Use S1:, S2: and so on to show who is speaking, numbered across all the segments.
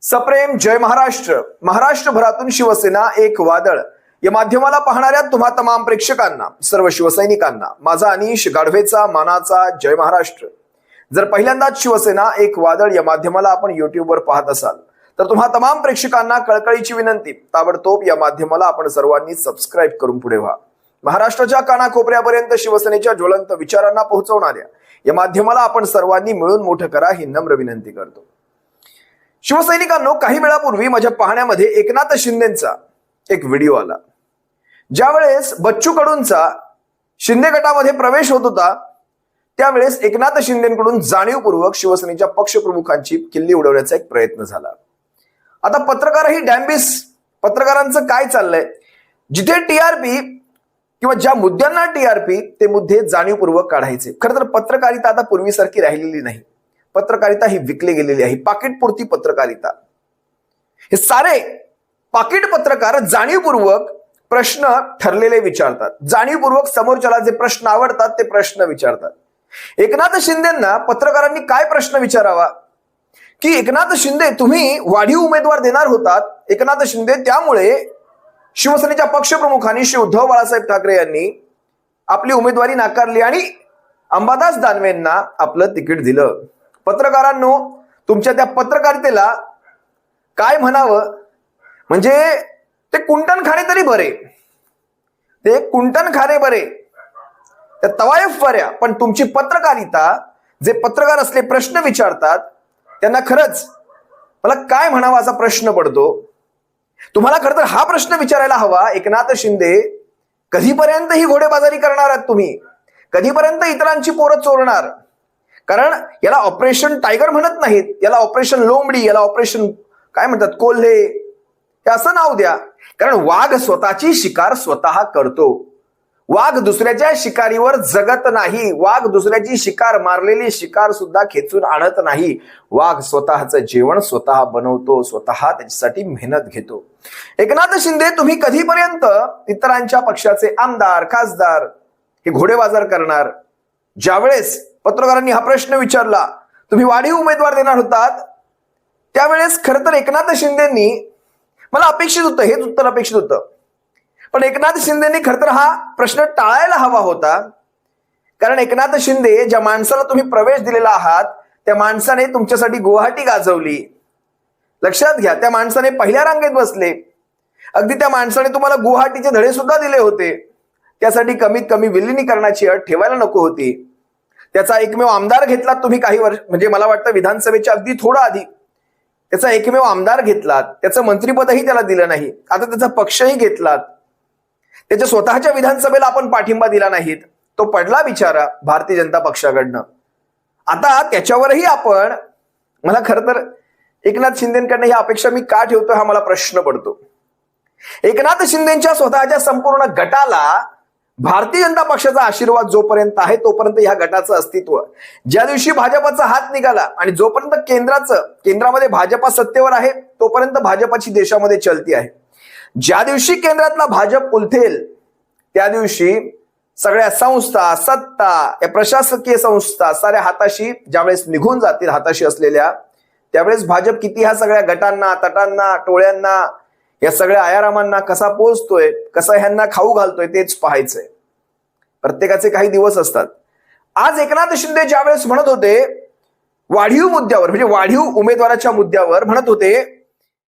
S1: सप्रेम जय महाराष्ट्र. महाराष्ट्रभरातून शिवसेना एक वादळ या माध्यमाला पाहणाऱ्या तुम्हा तमाम प्रेक्षकांना, सर्व शिवसैनिकांना माझा अनिश गाढवेचा मानाचा जय महाराष्ट्र. जर पहिल्यांदाच शिवसेना एक वादळ या माध्यमाला आपण युट्यूबवर पाहत असाल तर तुम्हा तमाम प्रेक्षकांना कळकळीची विनंती, ताबडतोब या माध्यमाला आपण सर्वांनी सबस्क्राईब करून पुढे व्हा. महाराष्ट्राच्या कानाकोपऱ्यापर्यंत शिवसेनेच्या ज्वलंत विचारांना पोहोचवणाऱ्या या माध्यमाला आपण सर्वांनी मिळून मोठं करा ही नम्र विनंती करतो. शिवसैनिकांनो, काही वेळापूर्वी माझ्या पाहण्यामध्ये एकनाथ शिंदेचा एक व्हिडिओ आला. ज्यावेळेस बच्चू कडूंचा शिंदे गटामध्ये प्रवेश होत होता त्यावेळेस एकनाथ शिंदेकडून जाणीवपूर्वक शिवसेनेच्या पक्षप्रमुखांची किल्ली उडवण्याचा एक प्रयत्न झाला. आता पत्रकारही डॅम्बिस, पत्रकारांचं काय चाललंय, जिथे टीआरपी किंवा ज्या मुद्द्यांना टीआरपी ते मुद्दे जाणीवपूर्वक काढायचे. खरं तर पत्रकारिता आता पूर्वीसारखी राहिलेली नाही. पत्रकारिता ही विकली गेलेली आहे, पाकिटपुरती पत्रकारिता. हे सारे पाकिट पत्रकार जाणीवपूर्वक प्रश्न ठरलेले विचारतात, जाणीवपूर्वक समोरच्याला जे प्रश्न आवडतात ते प्रश्न विचारतात. एकनाथ शिंदेंना पत्रकारांनी काय प्रश्न विचारावा की, एकनाथ शिंदे तुम्ही वाढीव उमेदवार देणार होतात. एकनाथ शिंदे त्यामुळे शिवसेनेच्या पक्षप्रमुखांनी श्री उद्धव बाळासाहेब ठाकरे यांनी आपली उमेदवारी नाकारली आणि अंबादास दानवेंना आपलं तिकीट दिलं. पत्रकारांनो, तुमच्या त्या पत्रकारितेला काय म्हणावं, म्हणजे ते कुंटणखाने तरी बरे, ते कुंटणखाने बरे, त्या तवायफ बऱ्या, पण तुमची पत्रकारिता, जे पत्रकार असले प्रश्न विचारतात त्यांना खरंच मला काय म्हणावा असा प्रश्न पडतो. तुम्हाला खरं तर हा प्रश्न विचारायला हवा, एकनाथ शिंदे कधीपर्यंत ही घोडेबाजारी करणार आहात तुम्ही? कधीपर्यंत इतरांची पोरं चोरणार? कारण याला ऑपरेशन टायगर म्हणत नाहीत, याला ऑपरेशन लोंबडी, याला ऑपरेशन काय म्हणतात, कोल्हे, हे असं नाव द्या. कारण वाघ स्वतःची शिकार स्वतः करतो. वाघ दुसऱ्याच्या शिकारीवर जगत नाही. वाघ दुसऱ्याची शिकार, मारलेली शिकार सुद्धा खेचून आणत नाही. वाघ स्वतःचं जेवण स्वतः बनवतो, स्वतः त्याच्यासाठी मेहनत घेतो. एकनाथ शिंदे, तुम्ही कधीपर्यंत इतरांच्या पक्षाचे आमदार, खासदार हे घोडेबाजार करणार? ज्यावेळेस पत्रकारांनी हा प्रश्न विचारला, तुम्ही वाढीव उमेदवार देणार होतात, त्यावेळेस खरं तर एकनाथ शिंदेंनी, मला अपेक्षित होतं, हेच उत्तर अपेक्षित होतं, पण एकनाथ शिंदेंनी खरं तर हा प्रश्न टाळायला हवा होता. कारण एकनाथ शिंदे, ज्या माणसाला तुम्ही प्रवेश दिलेला आहात त्या माणसाने तुमच्यासाठी गुवाहाटी गाजवली. लक्षात घ्या, त्या माणसाने पहिल्या रांगेत बसले. अगदी त्या माणसाने तुम्हाला गुवाहाटीचे धडे सुद्धा दिले होते. त्यासाठी कमीत कमी विलिनीकरणाची अट ठेवायला नको होती. त्याचा एकमेव आमदार घेतला तुम्ही काही वर्ष, म्हणजे मला वाटतं विधानसभेच्या अगदी थोडं आधी त्याचा एकमेव आमदार घेतलात. त्याचं मंत्रिपदही त्याला दिलं नाही. आता त्याचा पक्षही घेतलात. त्याच्या स्वतःच्या विधानसभेला आपण पाठिंबा दिला नाहीत. तो पडला बिचारा भारतीय जनता पक्षाकडनं. आता त्याच्यावरही आपण, मला खरं तर एकनाथ शिंदेकडनं ही अपेक्षा मी का ठेवतो हा मला प्रश्न पडतो. एकनाथ शिंदेच्या स्वतःच्या संपूर्ण गटाला भारतीय जनता पक्षाचा आशीर्वाद जोपर्यंत आहे तोपर्यंत ह्या गटाचं अस्तित्व. ज्या दिवशी भाजपाचा हात निघाला आणि जोपर्यंत केंद्रामध्ये भाजपा सत्तेवर आहे तोपर्यंत भाजपाची देशामध्ये चलती आहे. ज्या दिवशी केंद्रातला भाजप उलथेल त्या दिवशी सगळ्या संस्था, सत्ता, या प्रशासकीय संस्था साऱ्या हाताशी ज्यावेळेस निघून जातील, हाताशी असलेल्या, त्यावेळेस भाजप किती ह्या सगळ्या गटांना, तटांना, टोळ्यांना, या सगळ्या आयारामांना कसा पोचतोय, कसा ह्यांना खाऊ घालतोय तेच पाहायचंय. प्रत्येकाचे काही दिवस असतात. आज एकनाथ शिंदे ज्यावेळेस म्हणत होते वाढीव मुद्द्यावर, म्हणजे वाढीव उमेदवाराच्या मुद्द्यावर म्हणत होते,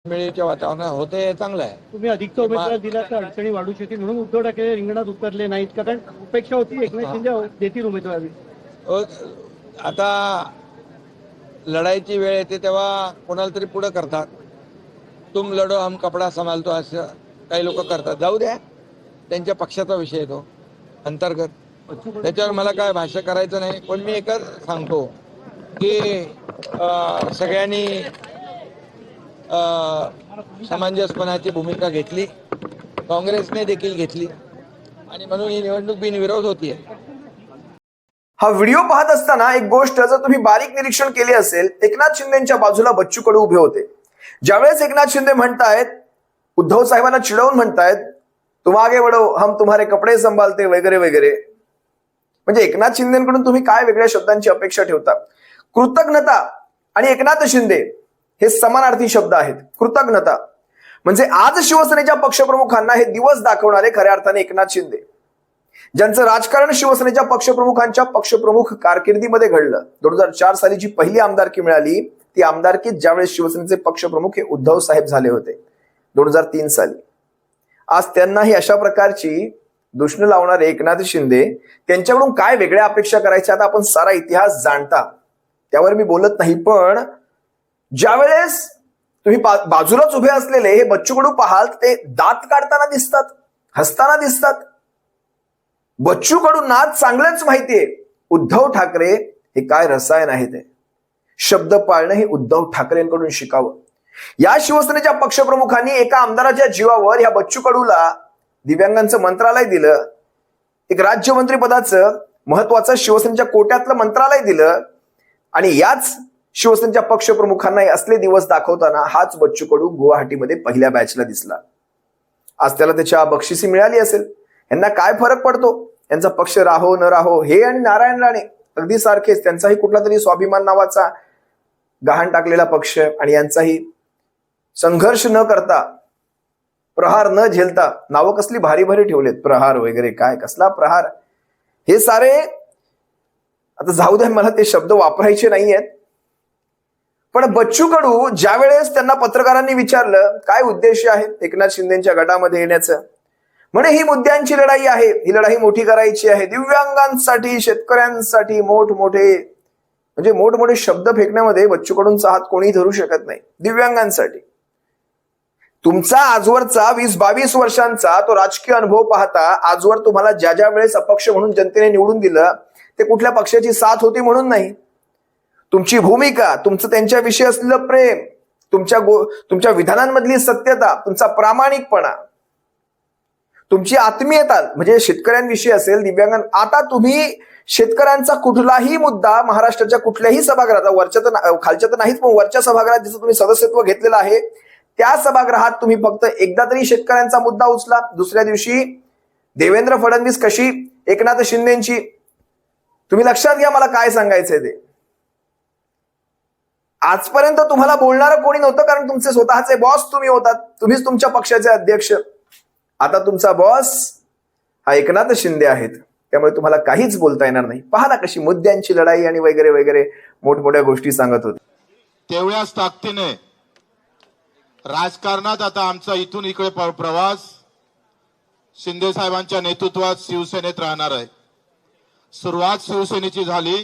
S2: मिळेच्या वातावरणात होते, चांगलं आहे.
S3: तुम्ही अधिकचा उमेदवार दिला तर अडचणी वाढू शकतील म्हणून उद्धव ठाकरे रिंगणात उतरले नाहीत, कारण अपेक्षा होती एकनाथ शिंदे देतील उमेदवारी.
S2: आता लढाईची वेळ येते तेव्हा कोणाला तरी पुढे करतात. तुम लढो हम कपडा संभालतो असं काही लोक करतात. जाऊ द्या, त्यांच्या पक्षाचा विषय तो अंतर्गत, त्याच्यावर मला काय भाष्य करायचं नाही. पण मी एकच सांगतो की सगळ्यांनी समंजसपणाची भूमिका घेतली, काँग्रेसने देखील घेतली आणि म्हणून ही निवडणूक बिनविरोध होतीये.
S1: हा व्हिडिओ पाहत असताना एक गोष्ट जर तुम्ही बारीक निरीक्षण केले असेल, एकनाथ शिंदेच्या बाजूला बच्चू कडू उभे होते. ज्यावेळेस एकनाथ शिंदे म्हणतायत, उद्धव साहेबांना चिडवून म्हणतायत, तुम आगे बढ़ो हम तुम्हारे कपडे संभालते वगैरे वगैरे, म्हणजे एकनाथ शिंदेकडून तुम्ही काय वेगळ्या शब्दांची अपेक्षा ठेवता? कृतज्ञता आणि एकनाथ शिंदे हे समानार्थी शब्द आहेत. कृतज्ञता म्हणजे आज शिवसेनेच्या पक्षप्रमुखांना हे दिवस दाखवणारे खऱ्या अर्थाने एकनाथ शिंदे, ज्यांचं राजकारण शिवसेनेच्या पक्षप्रमुखांच्या पक्षप्रमुख कारकिर्दीमध्ये घडलं. 2004 साली जी पहिली आमदारकी मिळाली ती आमदारकीत ज्यावेळेस शिवसेनेचे पक्षप्रमुख हे उद्धव साहेब झाले होते 2003 साली. आज त्यांनाही अशा प्रकारची दुष्ण लावणारे एकनाथ शिंदे, त्यांच्याकडून काय वेगळ्या अपेक्षा करायच्या आता आपण सारा इतिहास जाणता, त्यावर मी बोलत नाही. पण ज्यावेळेस तुम्ही बाजूलाच उभे असलेले हे बच्चू कडू पाहाल ते दात काढताना दिसतात, हसताना दिसतात. बच्चू कडूंना चांगलंच माहितीये उद्धव ठाकरे हे काय रसायन आहे. ते शब्द पाळणं हे उद्धव ठाकरेंकडून शिकावं. या शिवसेनेच्या पक्षप्रमुखांनी एका आमदाराच्या जीवावर ह्या बच्चू कडूला दिव्यांगांचं मंत्रालय दिलं, एक राज्यमंत्री पदाचं महत्वाचं शिवसेनेच्या कोट्यातलं मंत्रालय दिलं, आणि याच शिवसेनेच्या पक्षप्रमुखांना असले दिवस दाखवताना हाच बच्चू कडू गुवाहाटीमध्ये पहिल्या बॅचला दिसला. आज त्याला त्याच्या बक्षिसी मिळाली असेल. यांना काय फरक पडतो, यांचा पक्ष राहो न राहो. हे आणि नारायण राणे अगदी सारखेच, त्यांचाही कुठला तरी स्वाभिमान नावाचा गहाण टाकलेला पक्ष, आणि यांचाही संघर्ष न करता, प्रहार न झेलता, नावं कसली भारी भारी ठेवलेत, प्रहार वगैरे. काय कसला प्रहार, हे सारे आता जाऊ द्या, मला ते शब्द वापरायचे नाहीयेत. पण बच्चू कडू ज्या वेळेस त्यांना पत्रकारांनी विचारलं काय उद्देश आहे एकनाथ शिंदेच्या गटामध्ये येण्याचं, म्हणे ही मुद्द्यांची लढाई आहे, ही लढाई मोठी करायची आहे, दिव्यांगांसाठी, शेतकऱ्यांसाठी, मोठमोठे शब्द फेकण्यामध्ये बच्चू कडूंचा हात कोणी धरू शकत नाही. दिव्यांगांसाठी तुमचा आजवरचा 20-22 वर्षांचा तो राजकीय अनुभव पाहता आजवर तुम्हाला ज्या ज्या वेळेस अपक्ष म्हणून जनतेने निवडून दिलं ते कुठल्या पक्षाची साथ होती म्हणून नाही. तुमची भूमिका, तुमचं त्यांच्याविषयी असलेलं प्रेम, तुमच्या विधानांमधली सत्यता, तुमचा प्रामाणिकपणा, तुमची आत्मीयता, म्हणजे शेतकऱ्यांविषयी असेल, दिव्यांगां. आता तुम्ही शेतकऱ्यांचा कुठलाही मुद्दा महाराष्ट्राच्या कुठल्याही सभागृहात, वरच्या तर खालच्या तर नाहीच, पण वरच्या सभागृहात जिचं तुम्ही सदस्यत्व घेतलेलं आहे त्या सभागृहात तुम्ही फक्त एकदा तरी शेतकऱ्यांचा मुद्दा उचला. दुसऱ्या दिवशी देवेंद्र फडणवीस कशी एकनाथ शिंदेची. तुम्ही लक्षात घ्या मला काय सांगायचंय ते. आजपर्यंत तुम्हाला बोलणारं कोणी नव्हतं, कारण तुमचे स्वतःचे बॉस तुम्ही होतात, तुम्हीच तुमच्या पक्षाचे अध्यक्ष. आता तुमचा बॉस हा एकनाथ शिंदे आहेत, त्यामुळे तुम्हाला काहीच बोलता येणार नाही. पहा ना कशी मुद्द्यांची लढाई आणि वगैरे वगैरे मोठमोठ्या गोष्टी सांगत होते.
S4: तेवढ्याच ताकदीने राजकारणात आता आमचा इथून इकडे प्रवास शिंदे साहेबांच्या नेतृत्वात शिवसेनेत राहणार आहे. सुरुवात शिवसेनेची झाली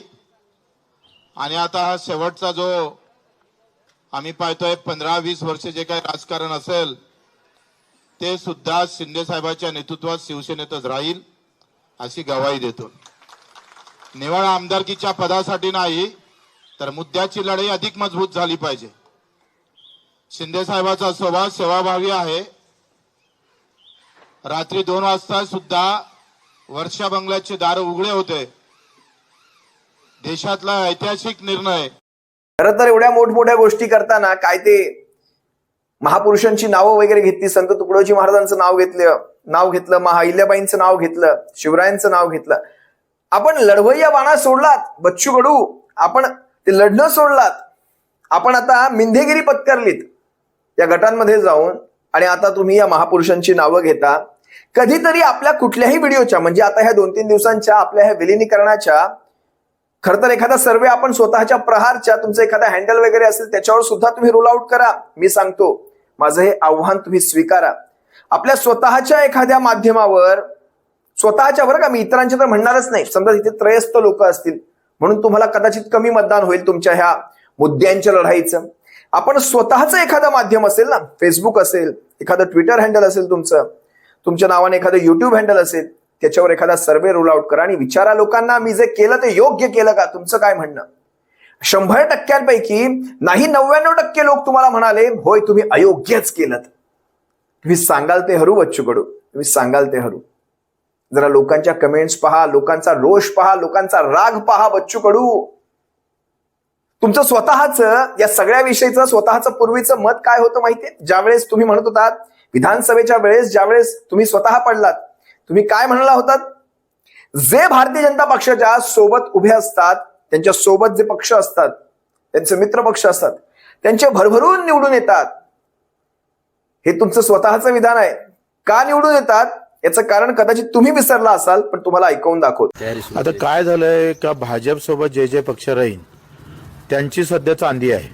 S4: आणि आता हा शेवटचा जो आम्ही पाहतोय 15-20 वर्ष जे काही राजकारण असेल ते सुद्धा शिंदे साहेबांच्या नेतृत्वात शिवसेनेतच राहील अशी ग्वाही देतो. निवड आमदारकीच्या पदासाठी नाही तर मुद्द्याची लढाई अधिक मजबूत झाली पाहिजे. शिंदे साहेबांचा स्वभाव सेवाभावी आहे. रात्री 2 वाजता सुद्धा वर्षा बंगल्याचे दार उघडे होते. देशातला ऐतिहासिक निर्णय.
S1: खरं तर एवढ्या मोठमोठ्या गोष्टी करताना काय ते महापुरुषांची नावं वगैरे घेतली, संत तुकडोजी महाराजांचं नाव घेतलं, महाहिल्याबाईंचं नाव घेतलं, शिवरायांचं नाव घेतलं. आपण लढवय्या बाणा सोडलात बच्चू कडू, आपण ते लढणं सोडलात. आपण आता मिंधेगिरी पत्करलीत या गटांमध्ये जाऊन, आणि आता तुम्ही या महापुरुषांची नावं घेता. कधीतरी आपल्या कुठल्याही व्हिडिओच्या, म्हणजे आता ह्या 2-3 दिवसांच्या आपल्या ह्या विलिनीकरणाच्या, खरं तर एखादा सर्वे आपण स्वतःच्या प्रहारच्या, तुमचं एखादा हँडल वगैरे असेल त्याच्यावर सुद्धा तुम्ही रोल आउट करा. मी सांगतो, माझं हे आव्हान तुम्ही स्वीकारा. आपल्या स्वतःच्या एखाद्या माध्यमावर, स्वतःच्या, बरं का, मी इतरांच्या तर म्हणणारच नाही, समजा तिथे त्रयस्थ लोक असतील म्हणून तुम्हाला कदाचित कमी मतदान होईल तुमच्या ह्या मुद्द्यांच्या लढाईचं. आपण स्वतःचं एखादं माध्यम असेल ना, फेसबुक असेल, एखादं ट्विटर हँडल असेल तुमच्या नावाने एखादं युट्यूब हँडल असेल, त्याच्यावर एखादा सर्वे रोल आउट करा आणि विचारा लोकांना मी जे केलं ते योग्य केलं का, तुमचं काय म्हणणं. 100% नाही 99% लोक तुम्हाला म्हणाले होय तुम्ही अयोग्यच केलं. तुम्ही सांगाल ते हरू बच्चू कडू, तुम्ही सांगाल ते हरू. जरा लोकांच्या कमेंट्स पहा, लोकांचा रोष पहा, लोकांचा राग पहा. बच्चू कडू, तुमचं स्वतःचं या सगळ्या विषयीचं स्वतःचं पूर्वीचं मत काय होतं माहितीये? ज्यावेळेस तुम्ही म्हणत होतात विधानसभेच्या वेळेस, ज्यावेळेस तुम्ही स्वतः पडलात, तुम्ही काय म्हणला होतात? जे भारतीय जनता पक्षाच्या सोबत उभे असतात, त्यांच्या सोबत जे पक्ष असतात, त्यांचे मित्र पक्ष असतात, त्यांचे भरभरून निवडून येतात. हे तुमचं स्वतःचं विधान आहे. का निवडून येतात याचं कारण कदाचित तुम्ही विसरला असाल, पण तुम्हाला ऐकवून दाखवतो.
S5: आता काय झालंय का भाजप सोबत जे पक्ष राहील त्यांची सध्या चांदी आहे,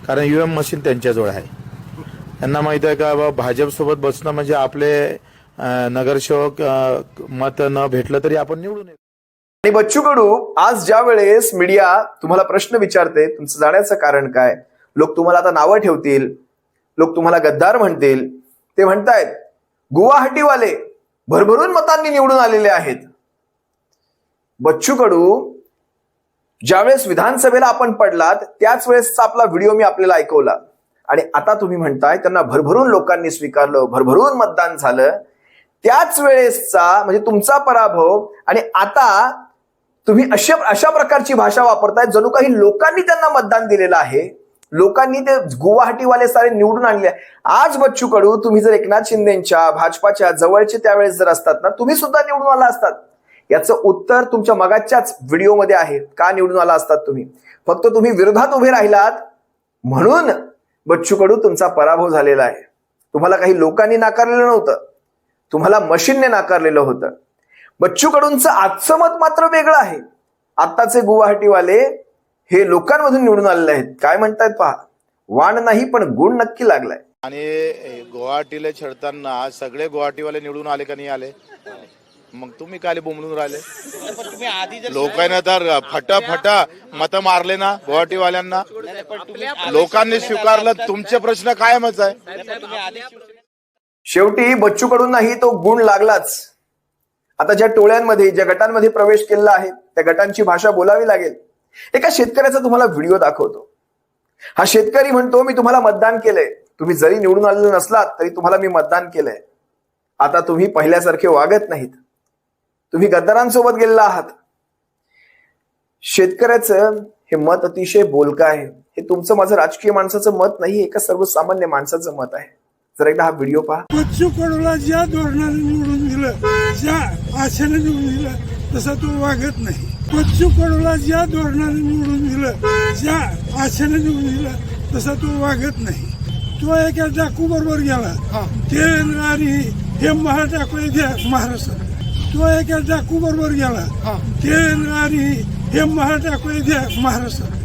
S5: कारण ईव्हीएम मशीन त्यांच्याजवळ आहे. त्यांना माहित आहे का बा भाजप सोबत बसणं म्हणजे आपले नगरसेवक मत न भेटलं तरी आपण निवडून येतो.
S1: आणि बच्चू कडू आज ज्या वेळेस मीडिया तुम्हाला प्रश्न विचारते तुमचं जाण्याचं कारण काय, लोक तुम्हाला आता नावं ठेवतील, लोक तुम्हाला गद्दार म्हणतील, ते म्हणतायत गुवाहाटीवाले भरभरून मतांनी निवडून आलेले आहेत. बच्चू कडू ज्यावेळेस विधानसभेला आपण पडलात त्याच वेळेसचा आपला व्हिडिओ मी आपल्याला ऐकवला, आणि आता तुम्ही म्हणताय त्यांना भरभरून लोकांनी स्वीकारलं, भरभरून मतदान झालं. त्याच वेळेसचा म्हणजे तुमचा पराभव, आणि आता तुम्ही अशा प्रकारची भाषा वापरताय जणू काही लोकांनी त्यांना मतदान दिलेलं आहे, लोकांनी ते गुवाहाटीवाले सारे निवडून आणले. आज बच्चू कडू तुम्ही जर एकनाथ शिंदेच्या भाजपाच्या जवळचे त्यावेळेस जर असतात ना, तुम्ही सुद्धा निवडून आला असतात. याचं उत्तर तुमच्या मगाच्याच व्हिडिओमध्ये आहे. का निवडून आला असतात तुम्ही? फक्त तुम्ही विरोधात उभे राहिलात म्हणून बच्चू कडू तुमचा पराभव झालेला आहे. तुम्हाला काही लोकांनी नाकारलेलं नव्हतं, तुम्हाला मशीनने नाकारलेलं होतं. बच्चू कडूंचं आजचं मत मात्र वेगळं आहे. आत्ताचे गुवाहाटीवाले हे लोकांमधून निवडून आलेले आहेत. काय म्हणतायत पहा, वाण नाही पण गुण नक्की लागलाय.
S5: आणि गुवाहाटीला छेडताना सगळे गुवाहाटीवाले निवडून आले का नाही आले? मग तुम्ही काय बोंबलून राहिले? लोकांना तर फटा मत मारले ना गुवाहाटीवाल्यांना, लोकांनी स्वीकारलं. तुमचे प्रश्न कायमच आहे.
S1: शेवटी बच्चू कडूंनाही तो गुण लागलाच. आता ज्या टोळ्यांमध्ये ज्या गटांमध्ये प्रवेश केला आहे त्या गटांची भाषा बोलावी लागेल. एका शेतकऱ्याचा तुम्हाला व्हिडिओ दाखवतो. हा शेतकरी म्हणतो मी तुम्हाला मतदान केलंय, तुम्ही जरी निवडून आलेले नसलात तरी तुम्हाला मी मतदान केलंय. आता तुम्ही पहिल्यासारखे वागत नाहीत, तुम्ही गद्दारांसोबत गेलेला आहात. शेतकऱ्याचं हे मत अतिशय बोलकं आहे. हे तुमचं माझं राजकीय माणसाचं मत नाही, एका सर्वसामान्य माणसाचं मत आहे. जर एकदा हा व्हिडिओ पहा.
S6: बच्चू कडूला ज्या धोरणाने निवडून दिलं, ज्या आशेने निवडून दिलं तसा तो वागत नाही. बच्चू कडूला ज्या धोरणाने निवडून दिलं, ज्या आशेने निवडून दिलं तसा तो वागत नाही. तो एका डाकू बरोबर गेला, ते आणि हे टाकू द्या महाराष्ट्रात. तो एका डाकू बरोबर गेला, ते आणि हे टाकू द्या महाराष्ट्रात.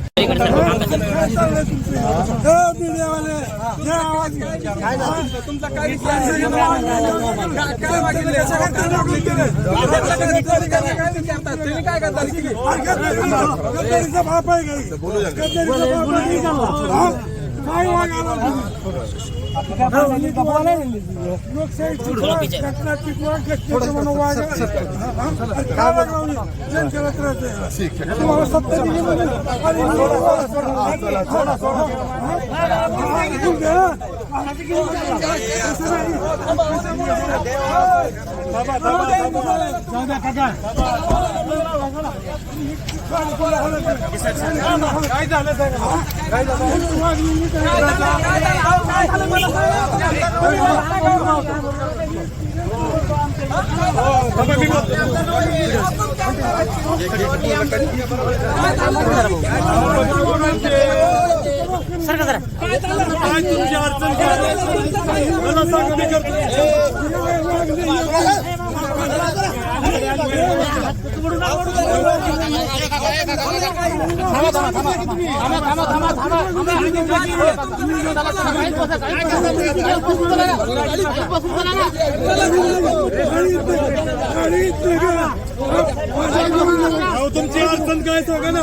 S6: तुमची अडचण काय सांगा ना,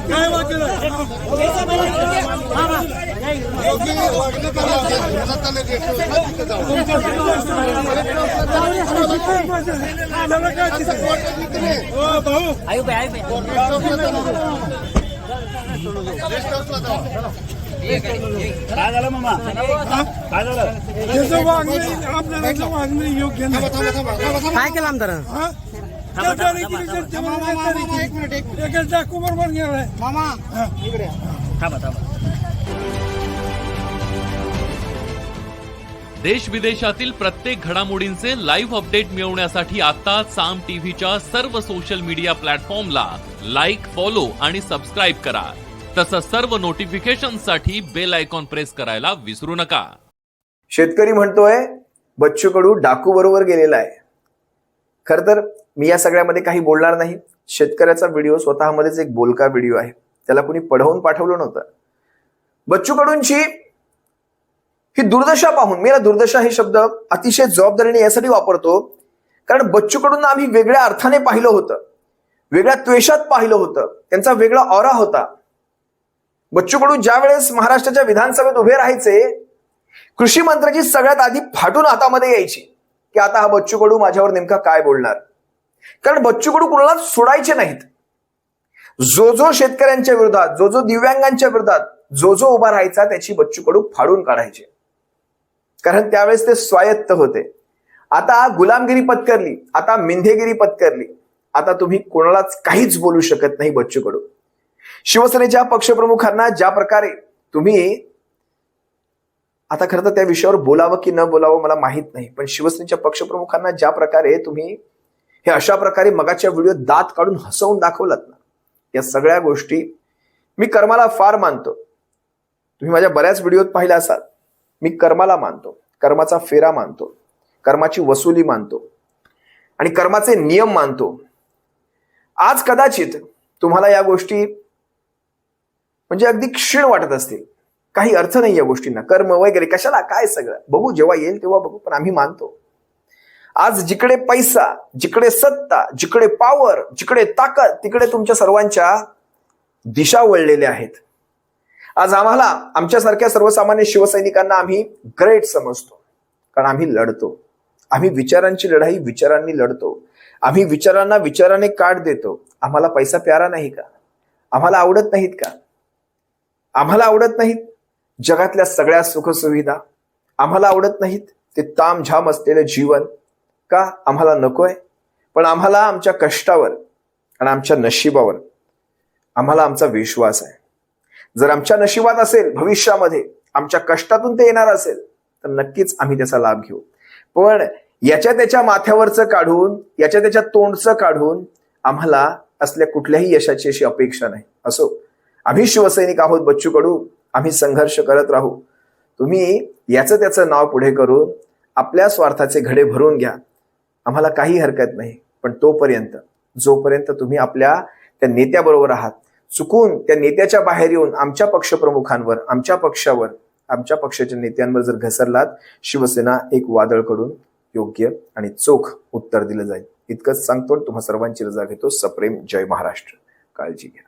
S6: काय वाटलं भाऊ? काय झालं मामा? काय झालं? त्याचं वागणं आमदाराचं वागणं योग्य नाही.
S3: काय केलं आमदार?
S6: डाकू बरोबर गेलाय मामा.
S7: देश विदेशातील प्रत्येक घडामोडींचे लाईव्ह अपडेट मिळवण्यासाठी आता साम टीव्हीच्या सर्व सोशल मीडिया प्लॅटफॉर्मला लाईक, फॉलो आणि सबस्क्राईब करा. तसंच सर्व नोटिफिकेशनसाठी बेल आयकॉन प्रेस करायला विसरू नका.
S1: शेतकरी म्हणतोय बच्चू कडू डाकू बरोबर गेलेला आहे. खर तर मी या सगळ्यामध्ये काही बोलणार नाही. शेतकऱ्याचा व्हिडिओ स्वतःमध्येच एक बोलका व्हिडिओ आहे. त्याला कुणी पढवून पाठवलं नव्हतं. बच्चू कडूंची ही दुर्दशा पाहून, मी दुर्दशा हे शब्द अतिशय जबाबदारीने यासाठी वापरतो कारण बच्चू कडूंना आम्ही वेगळ्या अर्थाने पाहिलं होतं, वेगळ्या त्वेषात पाहिलं होतं. त्यांचा वेगळा ऑरा होता. बच्चू कडू ज्या वेळेस महाराष्ट्राच्या विधानसभेत उभे राहायचे, कृषी मंत्र्याची सगळ्यात आधी फाटून हातामध्ये यायची की आता हा बच्चू कडू माझ्यावर नेमका काय बोलणार. कारण बच्चू कडू कुणाला सोडायचे नाहीत. जो शेतकऱ्यांच्या विरोधात, जो दिव्यांगांच्या विरोधात जो उभा राहायचा त्याची बच्चू कडू फाडून काढायचे. कारण त्यावेळेस ते स्वायत्त होते. आता गुलामगिरी पत्करली, आता मिंधेगिरी पत्करली. आता तुम्ही कोणालाच काहीच बोलू शकत नाही. बच्चू कडू शिवसेनेच्या पक्षप्रमुखांना ज्या प्रकारे तुम्ही, आता खरं तर त्या विषयावर बोलावं की न बोलावं मला माहित नाही, पण शिवसेनेच्या पक्षप्रमुखांना ज्या प्रकारे तुम्ही हे अशा प्रकारे मगाच्या व्हिडिओ दात काढून हसवून दाखवलात ना, या सगळ्या गोष्टी मी कर्माला फार मानतो. तुम्ही माझ्या बऱ्याच व्हिडिओत पाहिल्या असाल. मी कर्माला मानतो, कर्माचा फेरा मानतो, कर्माची वसुली मानतो आणि कर्माचे नियम मानतो. आज कदाचित तुम्हाला या गोष्टी म्हणजे अगदी क्षीण वाटत असतील. काही अर्थ नाही या गोष्टींना. कर्म वगैरे कशाला, काय सगळं बघू, जेव्हा येईल तेव्हा बघू. पण आम्ही मानतो. आज जिकडे पैसा, जिकडे सत्ता, जिकडे पॉवर, जिकडे ताकद, तिकडे तुमच्या सर्वांच्या दिशा वळलेल्या आहेत. आज आम्हाला, आमच्यासारख्या सर्वसामान्य शिवसैनिकांना आम्ही ग्रेट समजतो. कारण आम्ही लढतो. आम्ही विचारांची लढाई विचारांनी लढतो. आम्ही विचारांना विचाराने काट देतो. आम्हाला पैसा प्यारा नाही का? आम्हाला आवडत नाहीत का? आम्हाला आवडत नाहीत जगातल्या सगळ्या सुखसुविधा? आम्हाला आवडत नाहीत ते तामझाम असलेलं जीवन का? आम्हाला नकोय. पण आम्हाला आमच्या कष्टावर आणि आमच्या नशिबावर आम्हाला आमचा विश्वास आहे. जर आमच्या नशिबात असेल, भविष्यामध्ये आमच्या कष्टातून ते येणार असेल तर नक्कीच आम्ही त्याचा लाभ घेऊ. पण याच्या त्याच्या माथ्यावरचं काढून, याच्या त्याच्या तोंडचं काढून आम्हाला असल्या कुठल्याही यशाची अशी अपेक्षा नाही. असो, आम्ही शिवसैनिक आहोत. बच्चू कडू, आम्ही संघर्ष करत राहू. तुम्ही याचं त्याचं नाव पुढे करून आपल्या स्वार्थाचे घडे भरून घ्या. आम्हाला काही हरकत नाही. पण तोपर्यंत, जोपर्यंत तुम्ही आपल्या त्या नेत्याबरोबर आहात, चुकून त्या नेत्याच्या बाहेर येऊन आमच्या पक्षप्रमुखांवर, आमच्या पक्षावर, आमच्या पक्षाच्या नेत्यांवर जर घसरलात, शिवसेना एक वादळकडून योग्य आणि चोख उत्तर दिलं जाईल. इतकंच सांगतो. तुम्हा सर्वांची रजा घेतो. सप्रेम जय महाराष्ट्र. काळजी घ्या.